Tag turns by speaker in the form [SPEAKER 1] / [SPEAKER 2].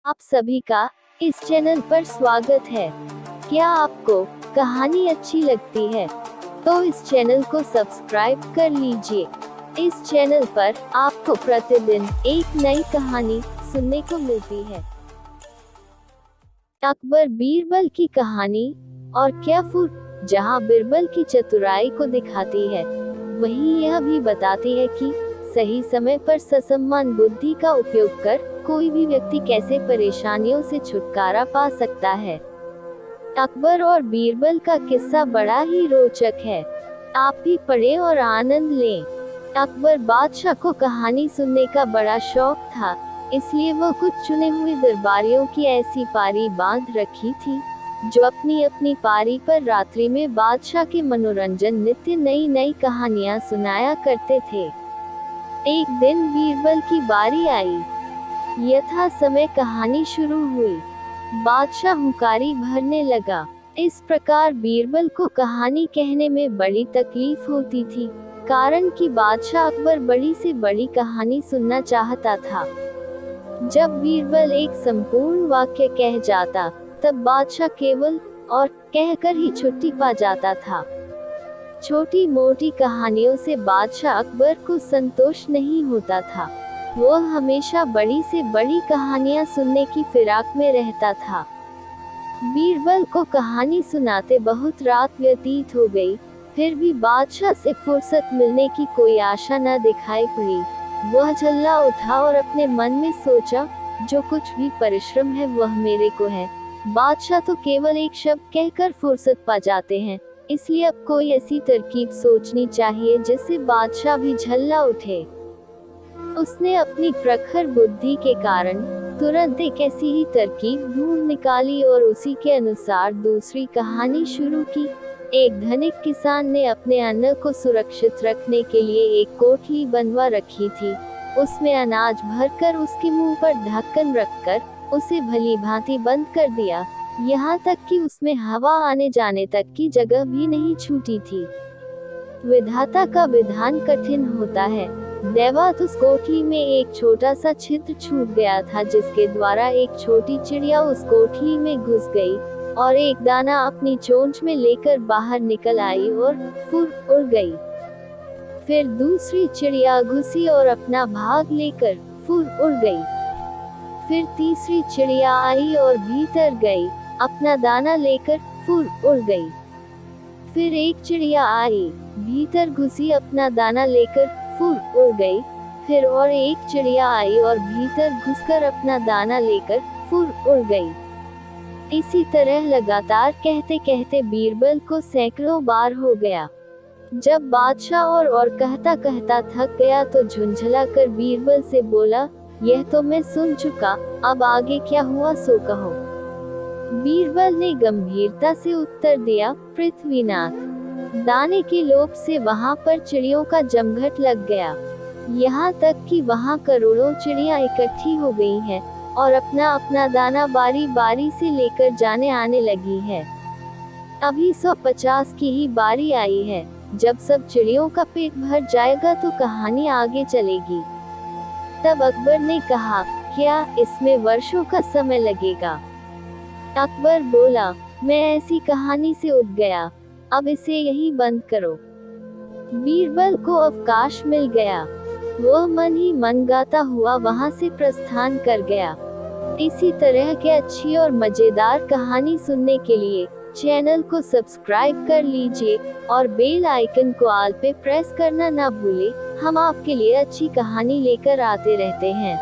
[SPEAKER 1] आप सभी का इस चैनल पर स्वागत है। क्या आपको कहानी अच्छी लगती है तो इस चैनल को सब्सक्राइब कर लीजिए। इस चैनल पर आपको प्रतिदिन एक नई कहानी सुनने को मिलती है। अकबर बीरबल की कहानी और क्या फूट जहां बीरबल की चतुराई को दिखाती है, वहीं यह भी बताती है कि सही समय पर ससम्मान बुद्धि का उपयोग कर कोई भी व्यक्ति कैसे परेशानियों से छुटकारा पा सकता है। अकबर और बीरबल का किस्सा बड़ा ही रोचक है। आप भी पढ़ें और आनंद लें। अकबर बादशाह को कहानी सुनने का बड़ा शौक था, इसलिए वह कुछ चुने हुए दरबारियों की ऐसी पारी बांध रखी थी जो अपनी अपनी पारी पर रात्रि में बादशाह के मनोरंजन नित्य नई नई कहानियां सुनाया करते थे। एक दिन बीरबल की बारी आई। यथा समय कहानी शुरू हुई। बादशाह हुंकारी भरने लगा। इस प्रकार बीरबल को कहानी कहने में बड़ी तकलीफ होती थी, कारण कि बादशाह अकबर बड़ी से बड़ी कहानी सुनना चाहता था। जब बीरबल एक संपूर्ण वाक्य कह जाता, तब बादशाह केवल और कहकर ही छुट्टी पा जाता था। छोटी मोटी कहानियों से बादशाह अकबर को संतोष नहीं होता था। वह हमेशा बड़ी से बड़ी कहानियां सुनने की फिराक में रहता था। बीरबल को कहानी सुनाते बहुत रात व्यतीत हो गई, फिर भी बादशाह से फुर्सत मिलने की कोई आशा न दिखाई पड़ी। वह झल्ला उठा और अपने मन में सोचा, जो कुछ भी परिश्रम है वह मेरे को है। बादशाह तो केवल एक शब्द कहकर फुर्सत पा जाते हैं, इसलिए अब कोई ऐसी तरकीब सोचनी चाहिए जिससे बादशाह भी झल्ला उठे। उसने अपनी प्रखर बुद्धि के कारण तुरंत एक ऐसी ही तरकीब ढूंढ निकाली और उसी के अनुसार दूसरी कहानी शुरू की। एक धनिक किसान ने अपने अन्न को सुरक्षित रखने के लिए एक कोठली बनवा रखी थी। उसमें अनाज भरकर उसके मुंह पर ढक्कन रखकर उसे भली भांति बंद कर दिया, यहाँ तक कि उसमें हवा आने जाने तक की जगह भी नहीं छूटी थी। विधाता का विधान कठिन होता है। दैवात उस कोठली में एक छोटा सा छिद्र छूट गया था, जिसके द्वारा एक छोटी चिड़िया उस कोठली में घुस गई और एक दाना अपनी चोंच में लेकर बाहर निकल आई और फुर उड़ गई। फिर दूसरी चिड़िया घुसी और अपना भाग लेकर फुर उड़ गई। फिर तीसरी चिड़िया आई और भीतर गई, अपना दाना लेकर फुर उड़ गई। फिर एक चिड़िया आई, भीतर घुसी, अपना दाना लेकर फुर उड़ गई। फिर और एक चिड़िया आई और भीतर घुसकर अपना दाना लेकर फुर उड़ गई। इसी तरह लगातार कहते कहते बीरबल को सैकड़ों बार हो गया। जब बादशाह और कहता कहता थक गया तो झुंझला कर बीरबल से बोला, यह तो मैं सुन चुका, अब आगे क्या हुआ सो कहो। बीरबल ने गंभीरता से उत्तर दिया, पृथ्वीनाथ, दाने के लोभ से वहां पर चिड़ियों का जमघट लग गया। यहाँ तक कि वहां करोड़ों चिड़ियां इकट्ठी हो गई हैं और अपना अपना दाना बारी बारी से लेकर जाने आने लगी है। अभी 150 की ही बारी आई है। जब सब चिड़ियों का पेट भर जाएगा तो कहानी आगे चलेगी। तब अकबर ने कहा, क्या इसमें वर्षों का समय लगेगा? अकबर बोला, मैं ऐसी कहानी से उब गया, अब इसे यही बंद करो। बीरबल को अवकाश मिल गया। वह मन ही मन गाता हुआ वहां से प्रस्थान कर गया। इसी तरह के अच्छी और मजेदार कहानी सुनने के लिए चैनल को सब्सक्राइब कर लीजिए और बेल आइकन को ऑल पे प्रेस करना ना भूलें। हम आपके लिए अच्छी कहानी लेकर आते रहते हैं।